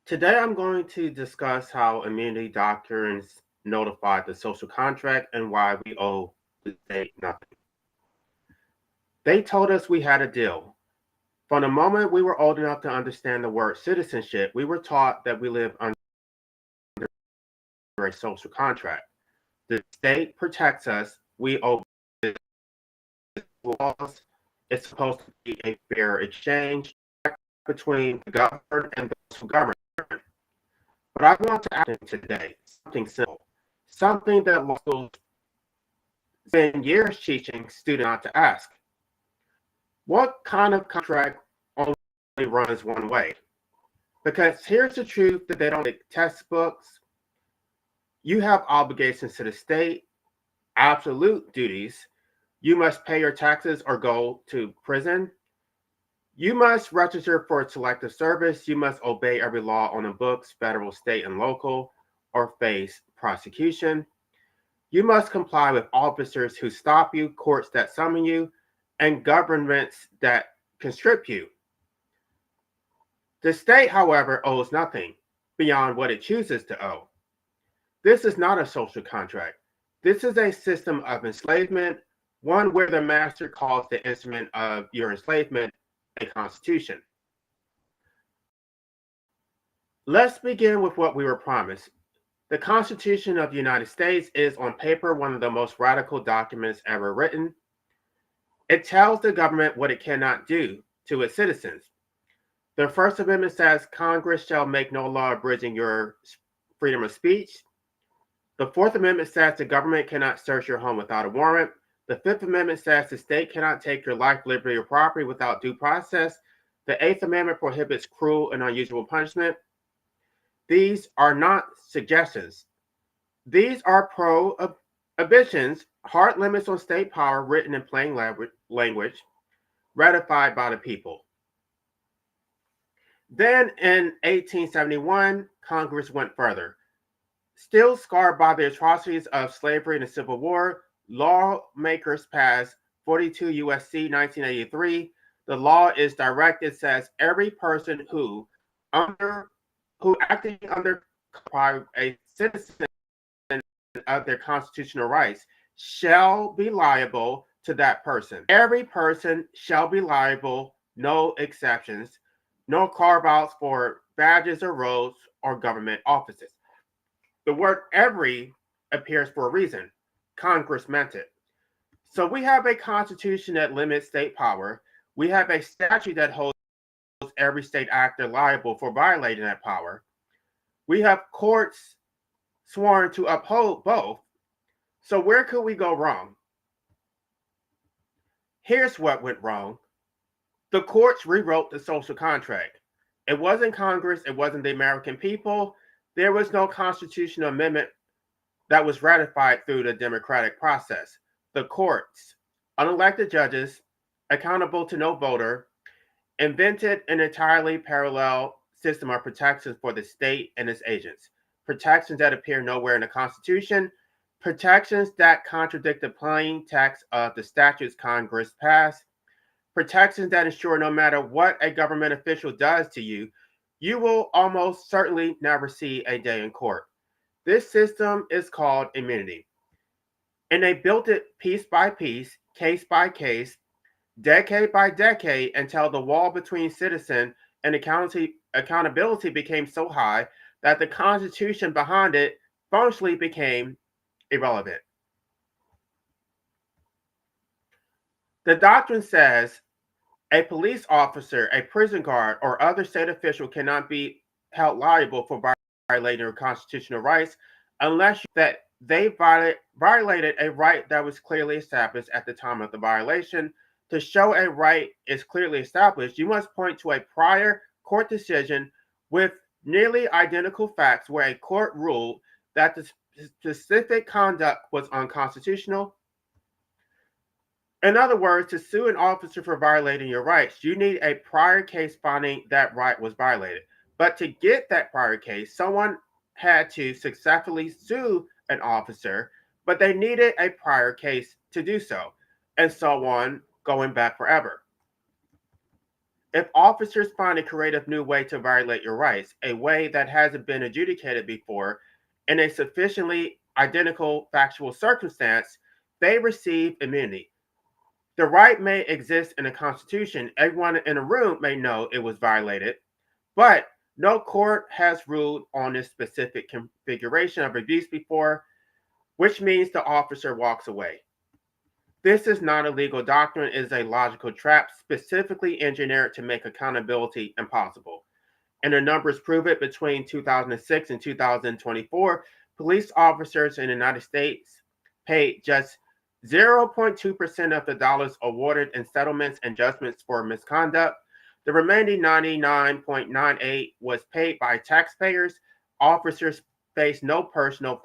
Today, I'm going to discuss how immunity doctrines notified the social contract and why we owe the state nothing. They told us we had a deal. From the moment we were old enough to understand the word citizenship, we were taught that we live under a social contract. The state protects us, we obey laws. It's supposed to be a fair exchange between the governed and those who govern. But I want to ask today something simple, something that law schools spend years teaching students not to ask. What kind of contract only runs one way? Because here's the truth that they don't take textbooks. You have obligations to the state, absolute duties. You must pay your taxes or go to prison. You must register for selective service. You must obey every law on the books, federal, state, and local, or face prosecution. You must comply with officers who stop you, courts that summon you, and governments that constrict you. The state, however, owes nothing beyond what it chooses to owe. This is not a social contract. This is a system of enslavement, one where the master calls the instrument of your enslavement a constitution. Let's begin with what we were promised. The Constitution of the United States is on paper one of the most radical documents ever written. It tells the government what it cannot do to its citizens. The First Amendment says Congress shall make no law abridging your freedom of speech. The Fourth Amendment says the government cannot search your home without a warrant. The Fifth Amendment says the state cannot take your life, liberty, or property without due process. The Eighth Amendment prohibits cruel and unusual punishment. These are not suggestions. These are prohibitions, hard limits on state power written in plain language, ratified by the people. Then in 1871, Congress went further. Still scarred by the atrocities of slavery and the Civil War, lawmakers passed 42 U.S.C. 1983. The law is direct. It says every person who acting under a citizen of their constitutional rights shall be liable to that person. Every person shall be liable, no exceptions, no carve-outs for badges or roles or government offices. The word every appears for a reason. Congress meant it. So we have a constitution that limits state power. We have a statute that holds every state actor liable for violating that power. We have courts sworn to uphold both. So where could we go wrong? Here's what went wrong. The courts rewrote the social contract. It wasn't Congress, it wasn't the American people. There was no constitutional amendment that was ratified through the democratic process. The courts, unelected judges, accountable to no voter, invented an entirely parallel system of protections for the state and its agents. Protections that appear nowhere in the Constitution, protections that contradict the plain text of the statutes Congress passed, protections that ensure no matter what a government official does to you, you will almost certainly never see a day in court. This system is called immunity. And they built it piece by piece, case by case, decade by decade, until the wall between citizen and accountability became so high that the Constitution behind it functionally became irrelevant. The doctrine says a police officer, a prison guard, or other state official cannot be held liable for violating their constitutional rights unless that they violated a right that was clearly established at the time of the violation. To show a right is clearly established, you must point to a prior court decision with nearly identical facts where a court ruled that the specific conduct was unconstitutional. In other words, to sue an officer for violating your rights, you need a prior case finding that right was violated. But to get that prior case, someone had to successfully sue an officer, but they needed a prior case to do so, and so on, going back forever. If officers find a creative new way to violate your rights, a way that hasn't been adjudicated before, in a sufficiently identical factual circumstance, they receive immunity. The right may exist in the Constitution. Everyone in a room may know it was violated, but no court has ruled on this specific configuration of abuse before, which means the officer walks away. This is not a legal doctrine, it is a logical trap specifically engineered to make accountability impossible. And the numbers prove it. Between 2006 and 2024, police officers in the United States paid just 0.2% of the dollars awarded in settlements and judgments for misconduct. The remaining 99.98 was paid by taxpayers. Officers face no personal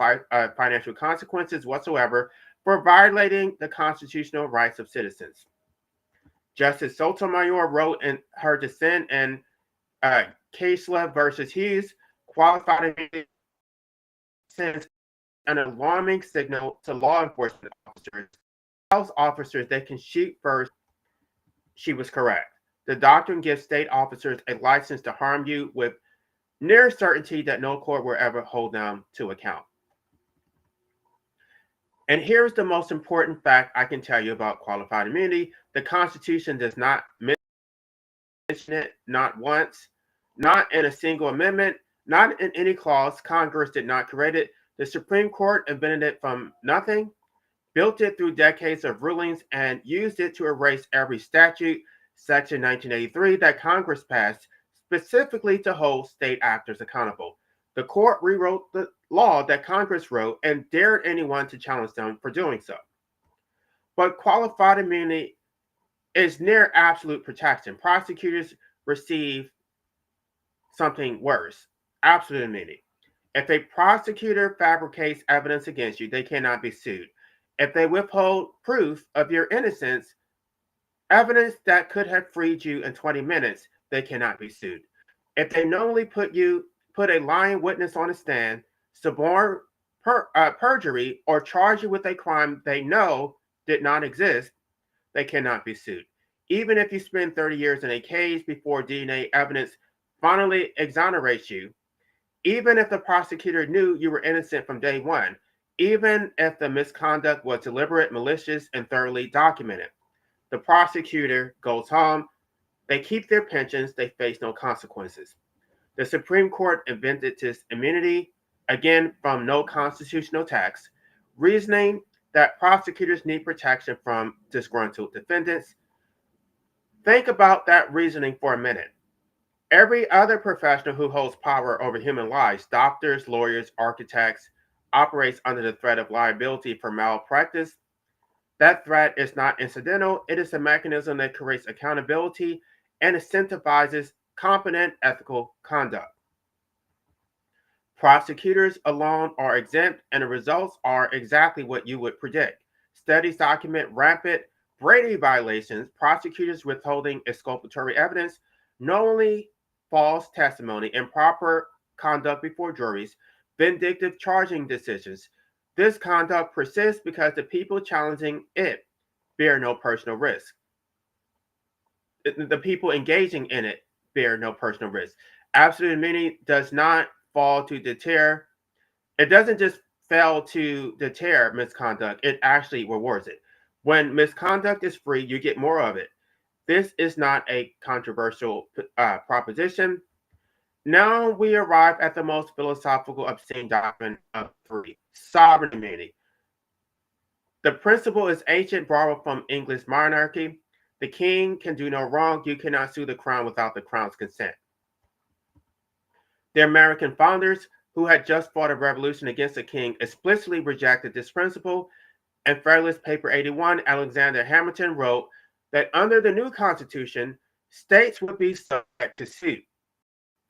financial consequences whatsoever for violating the constitutional rights of citizens. Justice Sotomayor wrote in her dissent in Kaesler versus Hughes, qualified immunity sends an alarming signal to law enforcement officers. Tells officers they can shoot first. She was correct. The doctrine gives state officers a license to harm you with near certainty that no court will ever hold them to account. And here's the most important fact I can tell you about qualified immunity. The Constitution does not mention it, not once, not in a single amendment, not in any clause. Congress did not create it. The Supreme Court invented it from nothing, built it through decades of rulings, and used it to erase every statute, Section 1983, that Congress passed specifically to hold state actors accountable. The court rewrote the law that Congress wrote and dared anyone to challenge them for doing so. But qualified immunity is near absolute protection. Prosecutors receive something worse, absolute immunity. If a prosecutor fabricates evidence against you, they cannot be sued. If they withhold proof of your innocence, evidence that could have freed you in 20 minutes, they cannot be sued. If they knowingly put a lying witness on a stand, suborn perjury, or charge you with a crime they know did not exist, they cannot be sued. Even if you spend 30 years in a cage before DNA evidence finally exonerates you, even if the prosecutor knew you were innocent from day one, even if the misconduct was deliberate, malicious, and thoroughly documented, the prosecutor goes home, they keep their pensions, they face no consequences. The Supreme Court invented this immunity, again from no constitutional text, reasoning that prosecutors need protection from disgruntled defendants. Think about that reasoning for a minute. Every other professional who holds power over human lives, doctors, lawyers, architects, operates under the threat of liability for malpractice. That threat is not incidental. It is a mechanism that creates accountability and incentivizes competent ethical conduct. Prosecutors alone are exempt, and the results are exactly what you would predict. Studies document rampant Brady violations, prosecutors withholding exculpatory evidence, knowingly false testimony, improper conduct before juries, vindictive charging decisions. This conduct persists because the people challenging it bear no personal risk. The people engaging in it bear no personal risk. Absolute immunity does not fall to deter. It doesn't just fail to deter misconduct, it actually rewards it. When misconduct is free, you get more of it. This is not a controversial proposition. Now we arrive at the most philosophical, obscene doctrine of three: sovereign immunity. The principle is ancient, borrowed from English monarchy. The king can do no wrong. You cannot sue the crown without the crown's consent. The American founders, who had just fought a revolution against the king, explicitly rejected this principle. In Federalist Paper 81, Alexander Hamilton wrote that under the new Constitution, states would be subject to suit.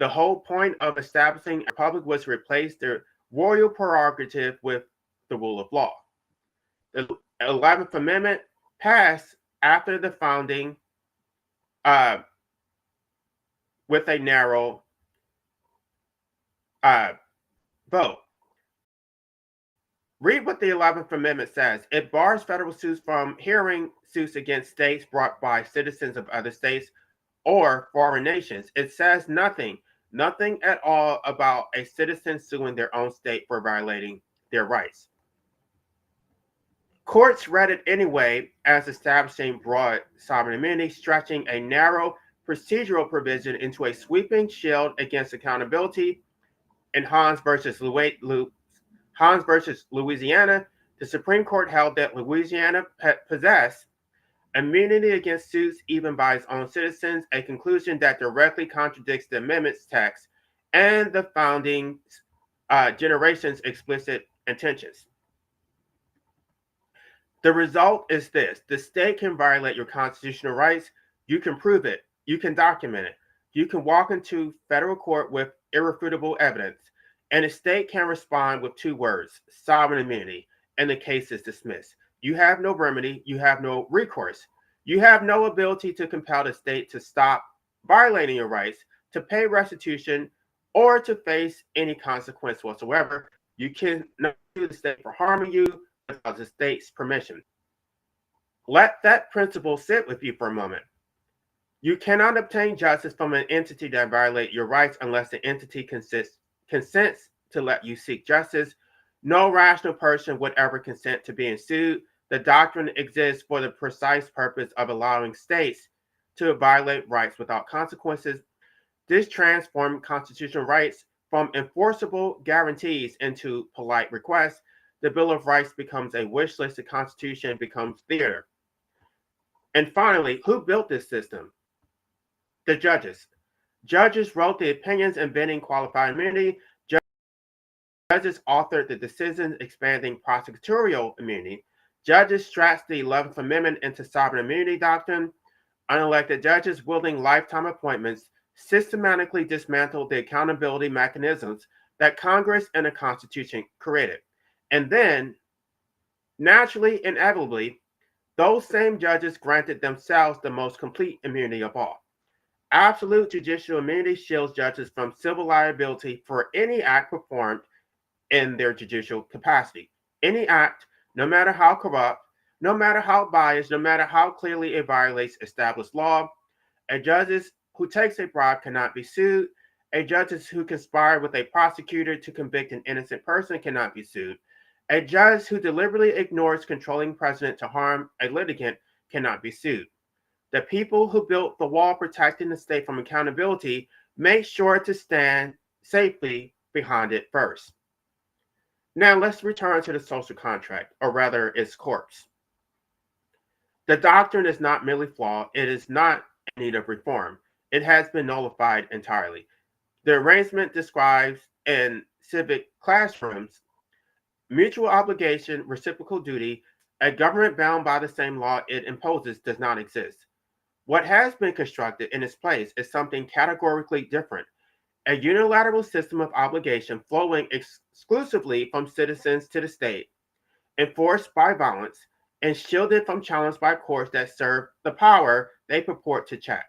The whole point of establishing a republic was to replace the royal prerogative with the rule of law. The 11th Amendment passed after the founding with a narrow vote. Read what the 11th Amendment says. It bars federal suits from hearing suits against states brought by citizens of other states or foreign nations. It says nothing at all about a citizen suing their own state for violating their rights. Courts read it anyway as establishing broad sovereign immunity, stretching a narrow procedural provision into a sweeping shield against accountability. In Hans versus Louisiana, the Supreme Court held that Louisiana possessed immunity against suits even by its own citizens, a conclusion that directly contradicts the amendment's text and the founding generation's explicit intentions. The result is this: the state can violate your constitutional rights, you can prove it, you can document it, you can walk into federal court with irrefutable evidence, and the state can respond with two words: sovereign immunity, and the case is dismissed. You have no remedy, you have no recourse. You have no ability to compel the state to stop violating your rights, to pay restitution, or to face any consequence whatsoever. You cannot sue the state for harming you without the state's permission. Let that principle sit with you for a moment. You cannot obtain justice from an entity that violates your rights unless the entity consents to let you seek justice. No rational person would ever consent to being sued. The doctrine exists for the precise purpose of allowing states to violate rights without consequences. This transformed constitutional rights from enforceable guarantees into polite requests. The Bill of Rights becomes a wish list, the Constitution becomes theater. And finally, who built this system? The judges. Judges wrote the opinions inventing qualified immunity. Judges authored the decisions expanding prosecutorial immunity. Judges strapped the 11th Amendment into sovereign immunity doctrine. Unelected judges wielding lifetime appointments systematically dismantled the accountability mechanisms that Congress and the Constitution created. And then, naturally, inevitably, those same judges granted themselves the most complete immunity of all. Absolute judicial immunity shields judges from civil liability for any act performed in their judicial capacity. Any act, no matter how corrupt, no matter how biased, no matter how clearly it violates established law. A judge who takes a bribe cannot be sued. A judge who conspired with a prosecutor to convict an innocent person cannot be sued. A judge who deliberately ignores controlling precedent to harm a litigant cannot be sued. The people who built the wall protecting the state from accountability make sure to stand safely behind it first. Now let's return to the social contract, or rather its corpse. The doctrine is not merely flawed, it is not in need of reform. It has been nullified entirely. The arrangement describes in civic classrooms mutual obligation, reciprocal duty. A government bound by the same law it imposes does not exist. What has been constructed in its place is something categorically different: a unilateral system of obligation flowing exclusively from citizens to the state, enforced by violence, and shielded from challenge by courts that serve the power they purport to check.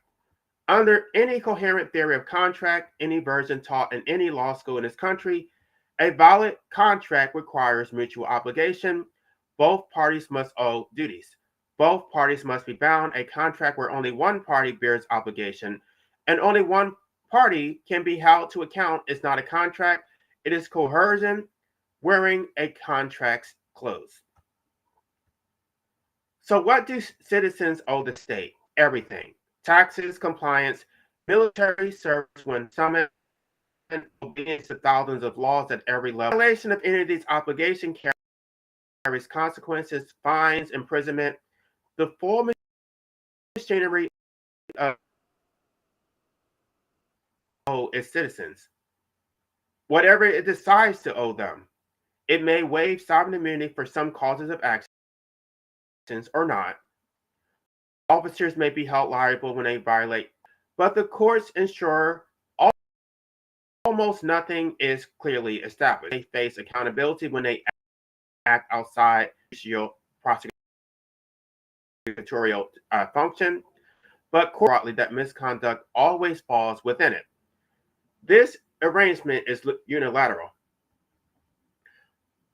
Under any coherent theory of contract, any version taught in any law school in this country, a valid contract requires mutual obligation. Both parties must owe duties. Both parties must be bound. A contract where only one party bears obligation and only one party can be held to account is not a contract. It is coercion wearing a contract's clothes. So what do citizens owe the state? Everything. Taxes, compliance, military service when summoned, obedience to thousands of laws at every level. Violation of any of these obligations carries consequences, fines, imprisonment. The full machinery of its citizens. Whatever it decides to owe them, it may waive sovereign immunity for some causes of actions or not. Officers may be held liable when they violate, but the courts ensure almost nothing is clearly established. They face accountability when they act outside judicial prosecutorial function, but broadly that misconduct always falls within it. This arrangement is unilateral.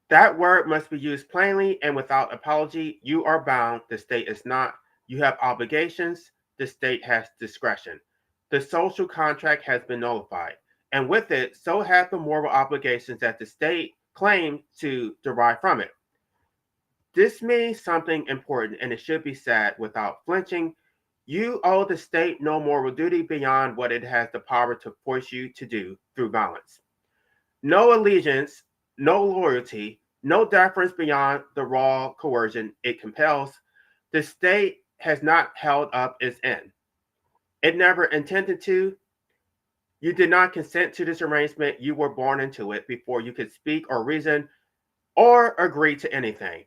That word must be used plainly and without apology. You are bound, the state is not. You have obligations, the state has discretion. The social contract has been nullified, and with it, so have the moral obligations that the state claims to derive from it. This means something important, and it should be said without flinching. You owe the state no moral duty beyond what it has the power to force you to do through violence. No allegiance, no loyalty, no deference beyond the raw coercion it compels. The state has not held up its end. It never intended to. You did not consent to this arrangement. You were born into it before you could speak or reason or agree to anything.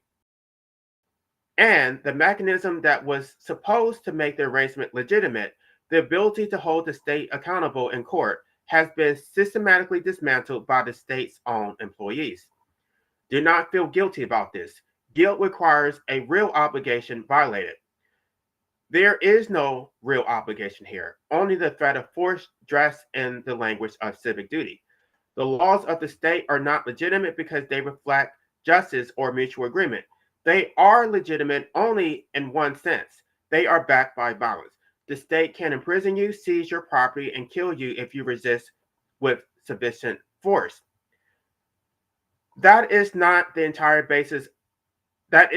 And the mechanism that was supposed to make the arrangement legitimate, the ability to hold the state accountable in court, has been systematically dismantled by the state's own employees. Do not feel guilty about this. Guilt requires a real obligation violated. There is no real obligation here, only the threat of force dressed in the language of civic duty. The laws of the state are not legitimate because they reflect justice or mutual agreement. They are legitimate only in one sense. They are backed by violence. The state can imprison you, seize your property, and kill you if you resist with sufficient force. That is not the entire basis. That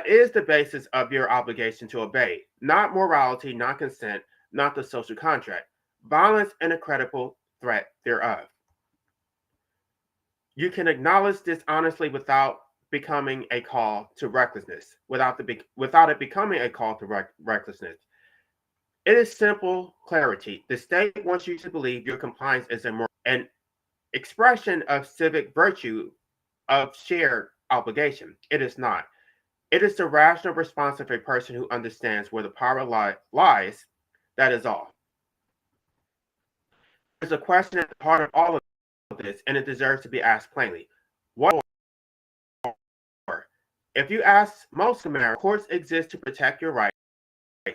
is the basis of your obligation to obey, not morality, not consent, not the social contract. Violence and a credible threat thereof. You can acknowledge this honestly without becoming a call to recklessness, without it becoming a call to recklessness. It is simple clarity. The state wants you to believe your compliance is an expression of civic virtue, of shared obligation. It is not. It is the rational response of a person who understands where the power lies. That is all. There's a question at the heart of all of this, and it deserves to be asked plainly. What more? If you ask most Americans, courts exist to protect your rights,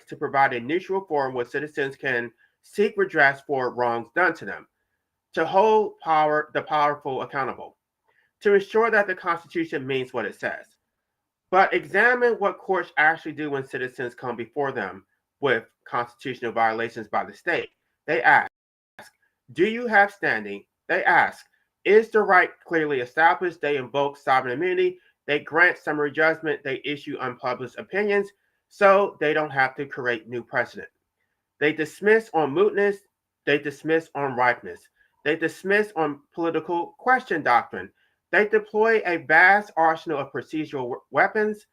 to provide a neutral forum where citizens can seek redress for wrongs done to them, to hold the powerful accountable, to ensure that the Constitution means what it says. But examine what courts actually do when citizens come before them with constitutional violations by the state. They ask, do you have standing? They ask, is the right clearly established? They invoke sovereign immunity. They grant summary judgment. They issue unpublished opinions so they don't have to create new precedent. They dismiss on mootness. They dismiss on ripeness. They dismiss on political question doctrine. They deploy a vast arsenal of procedural weapons,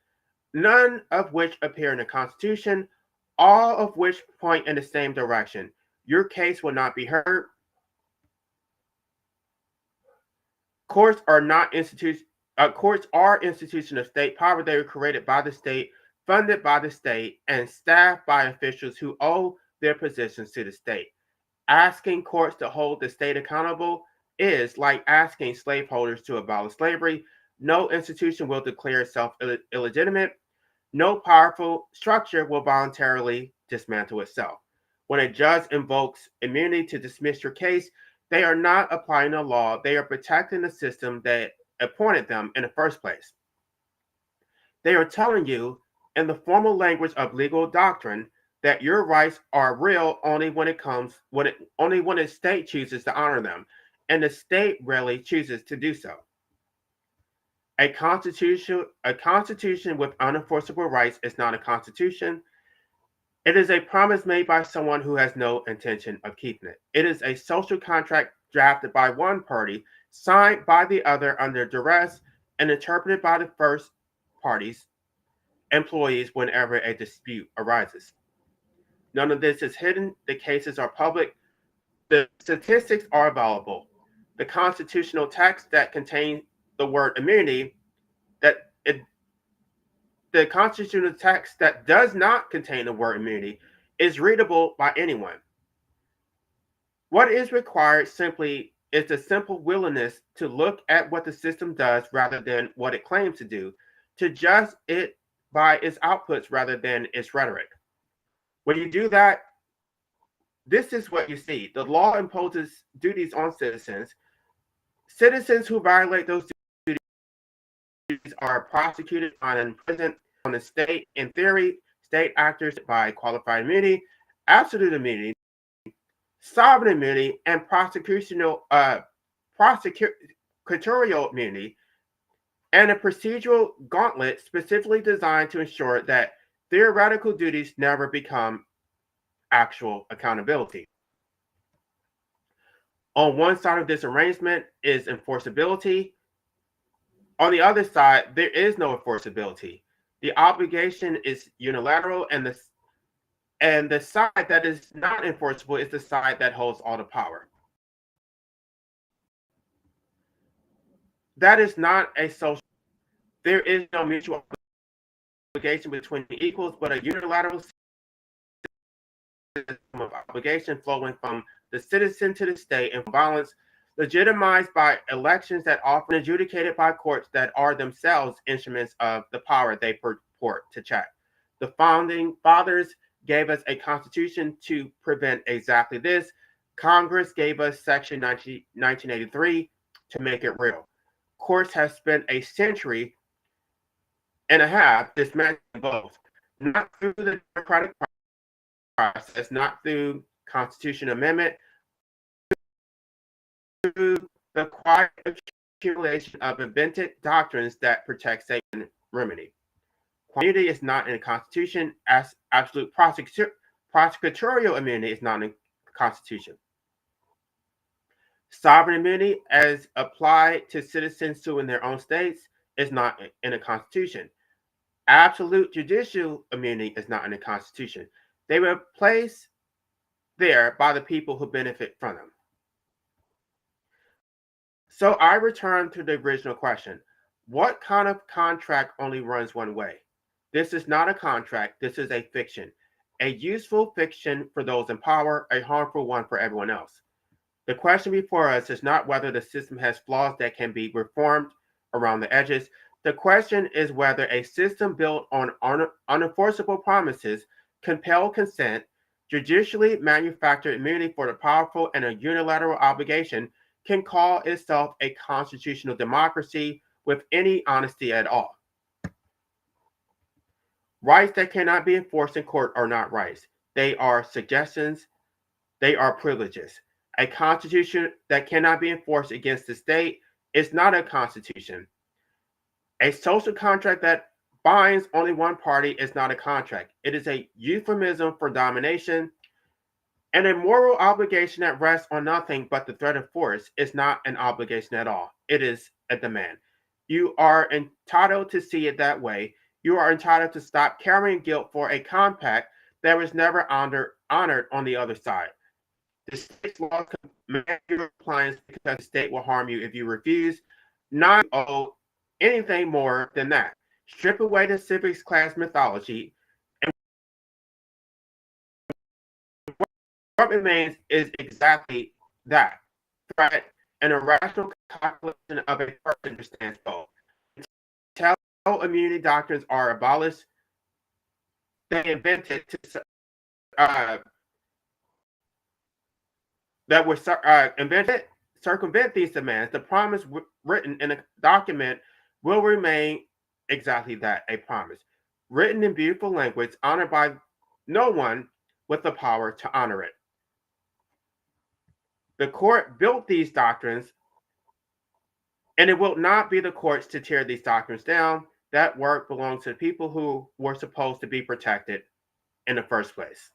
none of which appear in the Constitution, all of which point in the same direction. Your case will not be heard. Courts are institutions of state power. They were created by the state, funded by the state, and staffed by officials who owe their positions to the state. Asking courts to hold the state accountable is like asking slaveholders to abolish slavery. No institution will declare itself illegitimate. No powerful structure will voluntarily dismantle itself. When a judge invokes immunity to dismiss your case, they are not applying the law. They are protecting the system that appointed them in the first place. They are telling you, in the formal language of legal doctrine, that your rights are real only when the state chooses to honor them, and the state rarely chooses to do so. A constitution with unenforceable rights is not a constitution. It is a promise made by someone who has no intention of keeping it. It is a social contract drafted by one party, signed by the other under duress, and interpreted by the first party's employees whenever a dispute arises. None of this is hidden. The cases are public. The statistics are available. The constitutional text that contains the word immunity, the constitutional text that does not contain the word immunity is readable by anyone. What is required simply is the simple willingness to look at what the system does rather than what it claims to do, to judge it by its outputs rather than its rhetoric. When you do that, this is what you see. The law imposes duties on citizens. Citizens who violate those duties are prosecuted and imprisoned on the state. In theory, state actors by qualified immunity, absolute immunity. sovereign immunity, and prosecutorial immunity, and a procedural gauntlet specifically designed to ensure that theoretical duties never become actual accountability. On one side of this arrangement is enforceability. On the other side, there is no enforceability. The obligation is unilateral, and the side that is not enforceable is the side that holds all the power. That is not a social. There is no mutual obligation between equals, but a unilateral system of obligation flowing from the citizen to the state and violence legitimized by elections that often adjudicated by courts that are themselves instruments of the power they purport to check. The founding fathers gave us a constitution to prevent exactly this. Congress gave us Section 1983 to make it real. Courts have spent a century and a half dismantling both, not through the democratic process, not through Constitution Amendment, through the quiet accumulation of invented doctrines that protect Satan remedy. Immunity is not in the Constitution, as absolute prosecutorial immunity is not in the Constitution. Sovereign immunity, as applied to citizens suing their own states, is not in the Constitution. Absolute judicial immunity is not in the Constitution. They were placed there by the people who benefit from them. So I return to the original question. What kind of contract only runs one way? This is not a contract. This is a fiction. A useful fiction for those in power, a harmful one for everyone else. The question before us is not whether the system has flaws that can be reformed around the edges. The question is whether a system built on unenforceable promises, compelled consent, judicially manufactured immunity for the powerful, and a unilateral obligation can call itself a constitutional democracy with any honesty at all. Rights that cannot be enforced in court are not rights. They are suggestions. They are privileges. A constitution that cannot be enforced against the state is not a constitution. A social contract that binds only one party is not a contract. It is a euphemism for domination. And a moral obligation that rests on nothing but the threat of force is not an obligation at all. It is a demand. You are entitled to see it that way. You are entitled to stop carrying guilt for a compact that was never honored on the other side. The state's laws command your compliance because the state will harm you if you refuse. Not owe anything more than that. Strip away the civics class mythology, and what remains is exactly that: threat and a rational calculation of a person who stands both. Until immunity doctrines are abolished, they invented to that were invented circumvent these demands. The promise written in a document will remain exactly that, a promise, written in beautiful language, honored by no one with the power to honor it. The court built these doctrines, and it will not be the courts to tear these doctrines down. That work belongs to the people who were supposed to be protected in the first place.